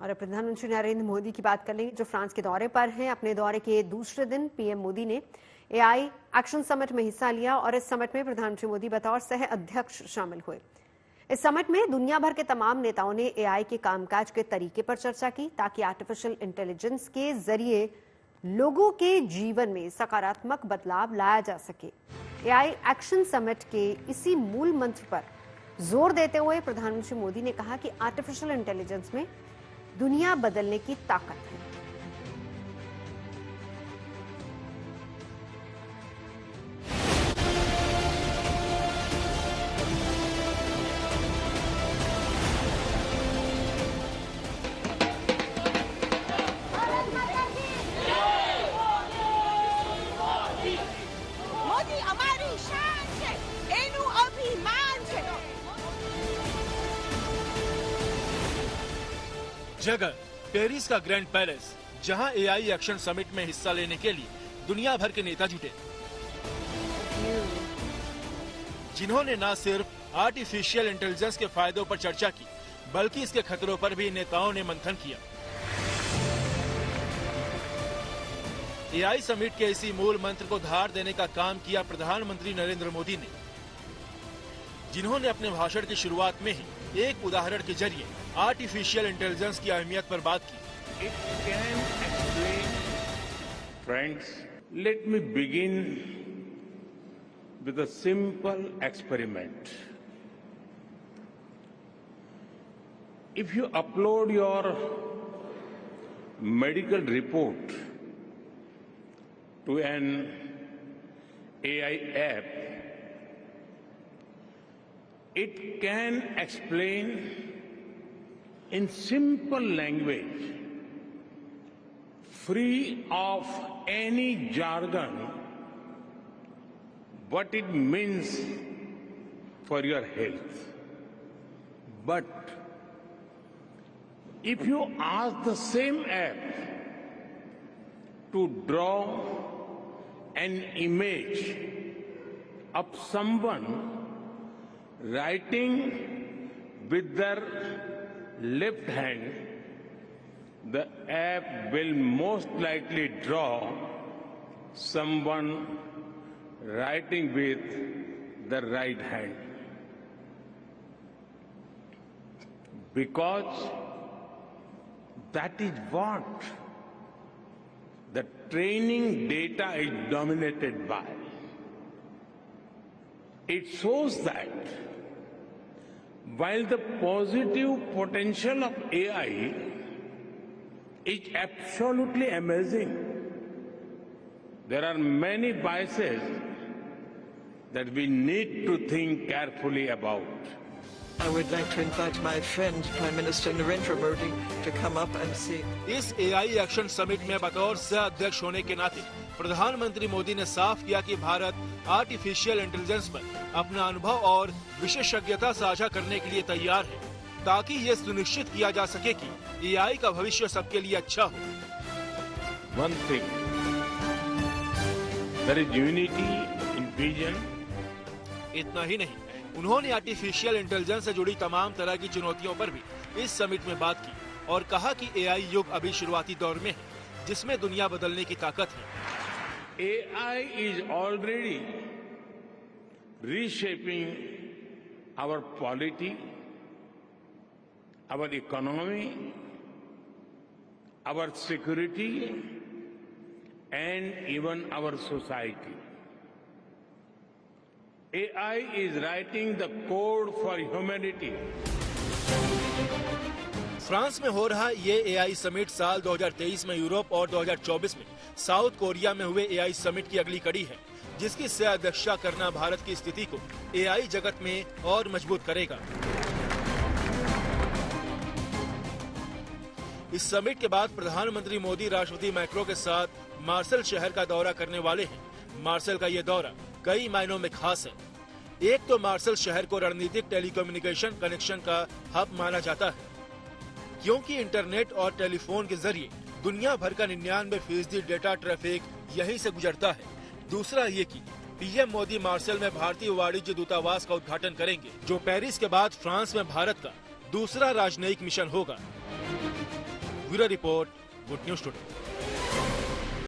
और प्रधानमंत्री नरेंद्र मोदी की बात कर लेंगे, जो फ्रांस के दौरे पर हैं। अपने दौरे के दूसरे दिन पीएम मोदी ने एआई एक्शन समिट में हिस्सा लिया और इस समिट में प्रधानमंत्री मोदी बतौर सह अध्यक्ष शामिल हुए। इस समिट में दुनिया भर के तमाम नेताओं ने एआई के कामकाज के तरीके पर चर्चा की, ताकि आर्टिफिशियल इंटेलिजेंस के जरिए लोगों के जीवन में सकारात्मक बदलाव लाया जा सके। एआई एक्शन समिट के इसी मूल मंत्र पर जोर देते हुए प्रधानमंत्री मोदी ने कहा कि आर्टिफिशियल इंटेलिजेंस में दुनिया बदलने की ताकत है। मोदी हमारी शान है, एनु अभिमान है। जगह पेरिस का ग्रैंड पैलेस, जहां एआई एक्शन समिट में हिस्सा लेने के लिए दुनिया भर के नेता जुटे, जिन्होंने न सिर्फ आर्टिफिशियल इंटेलिजेंस के फायदों पर चर्चा की, बल्कि इसके खतरों पर भी नेताओं ने मंथन किया। एआई समिट के इसी मूल मंत्र को धार देने का काम किया प्रधानमंत्री नरेंद्र मोदी ने, जिन्होंने अपने भाषण की शुरुआत में ही एक उदाहरण के जरिए आर्टिफिशियल इंटेलिजेंस की अहमियत पर बात की। It can explain. Friends, let me begin with a simple experiment. If you upload your medical report to an AI app, it can explain in simple language, free of any jargon, what it means for your health. But if you ask the same app to draw an image of someone writing with their left hand, the app will most likely draw someone writing with the right hand. Because that is what the training data is dominated by. It shows that while the positive potential of AI is absolutely amazing, there are many biases that we need to think carefully about. I would like to invite my friend, Prime Minister Narendra Modi, to come up and see. इस AI action summit में बतौर सह अध्यक्ष होने के नाते प्रधानमंत्री मोदी ने साफ किया कि भारत आर्टिफिशियल इंटेलिजेंस पर अपना अनुभव और विशेषज्ञता साझा करने के लिए तैयार है, ताकि ये सुनिश्चित किया जा सके कि एआई का भविष्य सबके लिए अच्छा हो। One thing, there is unity in vision. इतना ही नहीं, उन्होंने आर्टिफिशियल इंटेलिजेंस से जुड़ी तमाम तरह की चुनौतियों पर भी इस समिट में बात की और कहा कि एआई युग अभी शुरुआती दौर में है, जिसमें दुनिया बदलने की ताकत है। AI is already reshaping our polity, our economy, our security, and even our society. AI is writing the code for humanity. France में हो रहा ये एआई समिट साल 2023 में यूरोप और 2024 में साउथ कोरिया में हुए एआई समिट की अगली कड़ी है, जिसकी सह अध्यक्षता करना भारत की स्थिति को एआई जगत में और मजबूत करेगा। इस समिट के बाद प्रधानमंत्री मोदी राष्ट्रपति मैक्रो के साथ मार्सेल शहर का दौरा करने वाले हैं। मार्सेल का ये दौरा कई मायनों में खास है। एक तो मार्सेल शहर को रणनीतिक टेलीकम्युनिकेशन कनेक्शन का हब माना जाता है, क्योंकि इंटरनेट और टेलीफोन के जरिए दुनिया भर का 99% डेटा ट्रैफिक यहीं से गुजरता है। दूसरा ये कि पीएम मोदी मार्सेल में भारतीय वाणिज्य दूतावास का उद्घाटन करेंगे, जो पेरिस के बाद फ्रांस में भारत का दूसरा राजनयिक मिशन होगा। Bureau report, good news today.